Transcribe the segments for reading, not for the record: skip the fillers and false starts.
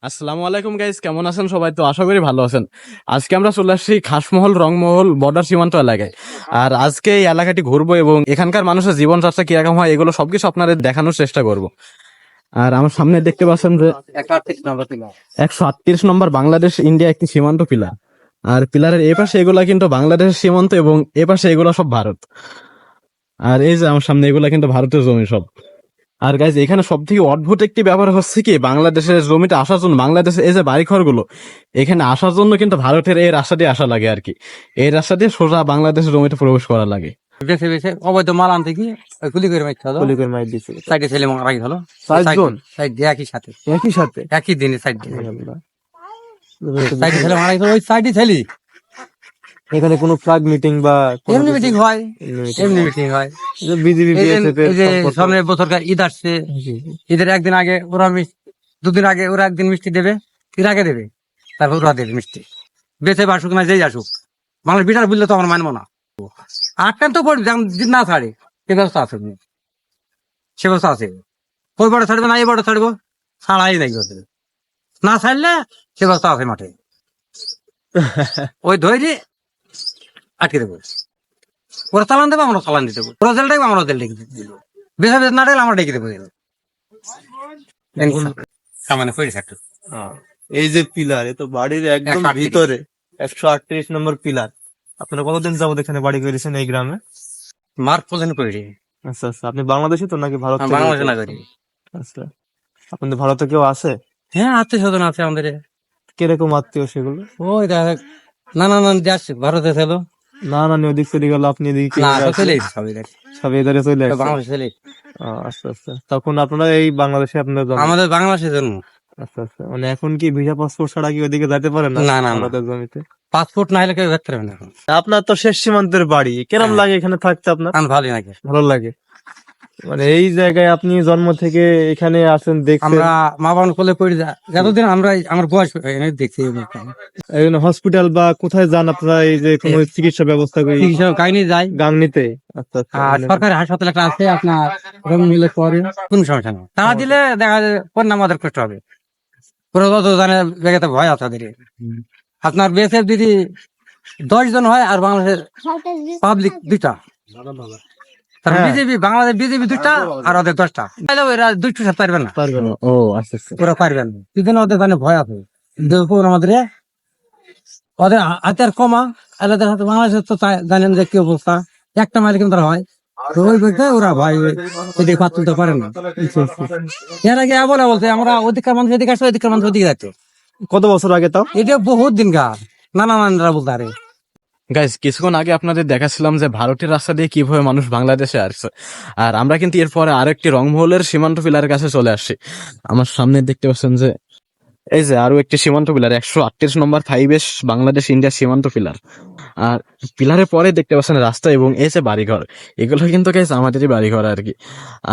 আসসালামু আলাইকুম গাইস, কেমন আছেন সবাই? তো আশা করি ভালো আছেন। আজকে আমরা চলে আসছি খাসমহল রংমহল বর্ডার সীমান্ত এলাকায়। আর আজকে এই এলাকাটি ঘুরবো এবং এখানকার মানুষের জীবনযাত্রা কিরকম হয় এগুলো সবকিছু আপনাদের দেখানোর চেষ্টা করব। আর আমার সামনে দেখতে পাচ্ছেন যে 138 নম্বর বাংলাদেশ ইন্ডিয়া একটি সীমান্ত পিলার। আর পিলারের এ পাশে এগুলা কিন্তু বাংলাদেশের সীমান্ত এবং এ পাশে এগুলা সব ভারত। আর এই যে আমার সামনে এগুলা কিন্তু ভারতের জমি সব। আর গাইজ এখানে সব থেকে অদ্ভুত একটি ব্যাপার হচ্ছে কি, বাংলাদেশের জমিতে আসার জন্য, বাংলাদেশে এই যে বাড়িঘর গুলো এখানে আসার জন্য কিন্তু ভারতের এই রাস্তা দিয়ে আসা লাগে আর কি। এই রাস্তা দিয়ে সোজা বাংলাদেশের জমিতে প্রবেশ করা লাগে। বেছে বেছে অবৈধ মাল আনতে কি গুলি করে মারতে হলো, গুলি করে মাইর দিছে সাইডে ছেলে মারা গেল। 7 জন সাইড দিয়ে একই সাথে একই সাথে। একই দিনে সাইড দিয়ে আল্লাহ। সাইডে ছেলে মারা গেল, ওই সাইডে ছেলে। এখানে কোনো ফ্ল্যাগ মিটিং বা কোনো এমনি কিছু- মিটিং হয়, এমনি মিটিং হয়। যে বিজেপি এই যে- বিএসএফ এই যে সামনে বছরকার ঈদ আসছে, ঈদের একদিন আগে ওরা দুদিন আগে ওরা একদিন মিষ্টি দেবে, ঈদ আগে দেবে, তারপর ওরা দেবে মিষ্টি। বেঁচে আসুক না যেই আসুক, বাংলার বিটার বুঝলে তো আমরা মানবো না। আটকান তো পড়বে, যদি না ছাড়ে সে ব্যবস্থা আছে, সে ব্যবস্থা আছে। ওই বড় ছাড়বে না এই বড় ছাড়বো, ছাড়াই নাই ওদের। না ছাড়লে সে ব্যবস্থা আছে মাঠে, ওই ধৈর্য আটকে দেবো। ওরা চালান দেবো, আমরা চালান দিতে দেবো। ওরা জেল ডাকবো, আমরা জেল ডেকে দেবো। বেশা বেশ না ডাকলে আমরা ডেকে দেবো। সামান্য করে থাকতো। এই যে পিলার, এ তো বাড়ির একদম 138 ভিতরে 138 নম্বর পিলার। আপনারা কতদিন যাবত এখানে বাড়ি করেছেন এই গ্রামে? মার্ক পর্যন্ত করে আচ্ছা আচ্ছা, আপনি বাংলাদেশি তো নাকি ভারত থেকে? বাংলাদেশে না করি। আচ্ছা, আপনাদের ভারতে কেউ আছে? হ্যাঁ, আত্মীয় স্বজন আছে আমাদের। কিরকম আত্মীয় সেগুলো? ওই দেখা না না না দেশ ভারতে ছিল না না, ওদিক চলে গেল, আপনি এদিকে না, চলে তো আসলেন। চলে এসেছে সব এদের। সব এধারে চলে আসছে। বাংলাদেশ চলে এসেছে। আচ্ছা আচ্ছা, তখন আপনারা এই বাংলাদেশে আপনার জন্ম। আমাদের বাংলাদেশের জন্য আচ্ছা আচ্ছা, মানে এখন কি ভিসা পাসপোর্ট ছাড়া কি ওদিকে যেতে পারেন না, না, না। ভারতের জমিতে? পাসপোর্ট না হলে কেউ দেখতে পারবে না এখন। আপনার তো শেষ সীমান্তের বাড়ি, কেরম হ্যাঁ। লাগে এখানে থাকতে আপনার? আমার ভালোই লাগে। ভালো লাগে? মানে এই জায়গায় আপনি জন্ম থেকে এখানে আসেন, দেখছেন। আমরা মা বাবার কোলে পড়ে যতদিন আমরা আমার বয়স এনে দেখছি। হসপিটাল বা কোথায় যান আপনারা, এই যে কোনো চিকিৎসা ব্যবস্থা করি চিকিৎসা কাহিনী যায়। গাংনিতে? আচ্ছা আচ্ছা, আর মানে- সরকারি হাসপাতাল একটা আছে আপনার, ওখানে নিলে পরে কোন সমস্যা নেই। তারা দিলে দেখা যায় পরে আমাদের কষ্ট হবে। ওরা যত জানে জায়গাতে ভয় আছে ওদের। আপনার বিএসএফ যদি 10 জন হয় আর বাংলাদেশের পাবলিক 2টা, হ্যাঁ। বিজেপি বাংলাদেশ বিজেপি 2টা আর ওদের 10টা, তাহলে ওরা 2টো সাথে পারবে না, পারবেন না। ও আচ্ছা আচ্ছা। ওরা পারবে না। সেজন্য ওদের জানে ভয় আছে। দেখুন আমাদের ওদের হাতের কমা, আলাদা হাতে বাংলাদেশের তো জানেন যে কি অবস্থা, একটা মাইল কিন্তু হয়। তো ওই বলতে ওরা ভয় ওদিকে পাত তুলতে পারে না। এর আগে বলতে আমরা অধিকার মানুষ এদিকে আসছে, অধিকার মানুষ ওদিকে যাচ্ছে। কত বছর আগে তাও? এটা বহুত দিন গার নানা নানারা বলতে আরে। গাইজ কিছুক্ষণ আগে আপনাদের দেখাচ্ছিলাম যে ভারতের রাস্তা দিয়ে কিভাবে মানুষ বাংলাদেশে আসছে। আর আমরা কিন্তু এরপরে আরেকটি রংমহলের সীমান্ত পিলারের কাছে চলে আসছি। আমার সামনে দেখতে পাচ্ছেন যে এই যে আরো একটি সীমান্ত পিলার, 138 নম্বর 5 বাংলাদেশ ইন্ডিয়া সীমান্ত পিলার। আর পিলারের পরে দেখতে পাচ্ছেন রাস্তা এবং এই যে বাড়িঘর, এগুলো কিন্তু গাইস আমাদেরই বাড়িঘর আর কি।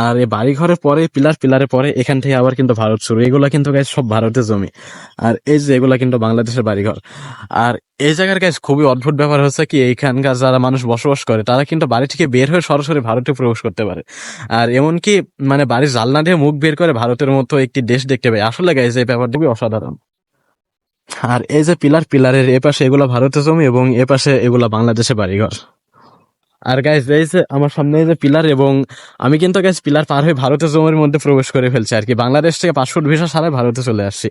আর এই বাড়িঘরের পরে পিলারের পরে এখান থেকে আবার কিন্তু ভারত শুরু, এগুলো কিন্তু গাইস সব ভারতের জমি। আর এই যে এগুলা কিন্তু বাংলাদেশের বাড়িঘর। আর এই জায়গার গাইস খুবই অদ্ভুত ব্যাপার হচ্ছে কি, এইখানকার যারা মানুষ বসবাস করে তারা কিন্তু বাড়ি থেকে বের হয়ে সরাসরি ভারতে প্রবেশ করতে পারে। আর এমনকি মানে বাড়ির জানলা দিয়ে মুখ বের করে ভারতের মতো একটি দেশ দেখতে পায়। আসলে গাইস এই ব্যাপারটা খুবই অসাধারণ। আর এই যে পিলারের এপাশে এগুলা ভারতের জমি এবং এপাশে এগুলা বাংলাদেশের বাড়িঘর। আর গাইস এই যে আমার সামনে এই যে পিলার, এবং আমি কিন্তু গাইস পিলার পার হয়ে ভারতের জমির মধ্যে প্রবেশ করে ফেলছি আর কি। বাংলাদেশ থেকে পাসপোর্ট ভিসা ছাড়াই ভারতে চলে আসছি।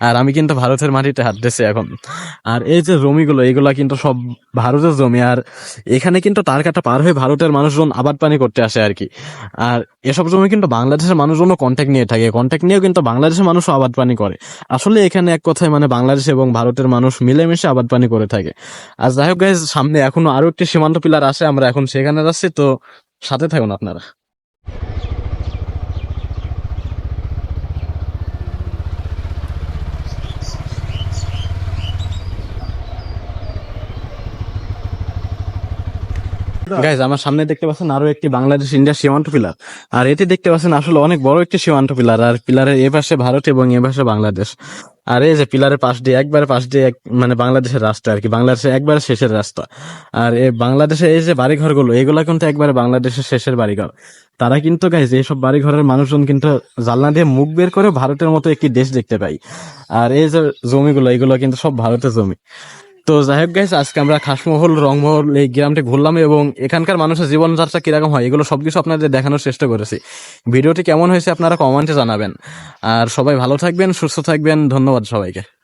আর আমি কিন্তু ভারতের মাটিতে হাত দিয়েছি এখন। আর এই যে জমিগুলো এগুলা কিন্তু সব ভারতের জমি। আর এখানে কিন্তু তার কাটা পার হয়ে ভারতের মানুষজন আবাদ পানি করতে আসে আর কি। আর এসব জমি কিন্তু বাংলাদেশের মানুষজনও কন্ট্যাক্ট নিয়ে থাকে, কন্ট্যাক্ট নিয়েও কিন্তু বাংলাদেশের মানুষও আবাদ পানি করে। আসলে এখানে এক কথায় মানে বাংলাদেশ এবং ভারতের মানুষ মিলেমিশে আবাদ পানি করে থাকে। আর যাই হোক গাইজ, সামনে এখনো আরো একটি সীমান্ত পিলার আসে, আমরা এখন সেখানে যাচ্ছি, তো সাথে থাকুন আপনারা। গাইজ আমার সামনে দেখতে পাচ্ছেন আরো একটি বাংলাদেশ ইন্ডিয়া সীমান্ত পিলার। আর এটি দেখতে পাচ্ছেন আসলে অনেক বড় একটি সীমান্ত পিলার। আর পিলারের এ পাশে ভারত এবং এ পাশে বাংলাদেশ। আর এই যে পিলারের পাশ দিয়ে মানে বাংলাদেশের রাস্তা আর কি, বাংলাদেশের একবারে শেষের রাস্তা। আর এই বাংলাদেশে এই যে বাড়িঘর গুলো এগুলা কিন্তু একবারে বাংলাদেশের শেষের বাড়িঘর। তারা কিন্তু গাইজ এইসব বাড়ি ঘরের মানুষজন কিন্তু জানলা দিয়ে মুখ বের করে ভারতের মতো একটি দেশ দেখতে পাই। আর এই যে জমিগুলো, এগুলো কিন্তু সব ভারতের জমি। তো যাই হোক গাইজ, আজকে আমরা খাসমহল, রংমহল এই গ্রামটি ঘুরলাম এবং এখানকার মানুষের জীবনযাত্রা কিরকম হয় এগুলো সবকিছু আপনাদের দেখানোর চেষ্টা করেছি। ভিডিওটি কেমন হয়েছে আপনারা কমেন্টে জানাবেন। আর সবাই ভালো থাকবেন, সুস্থ থাকবেন। ধন্যবাদ সবাইকে।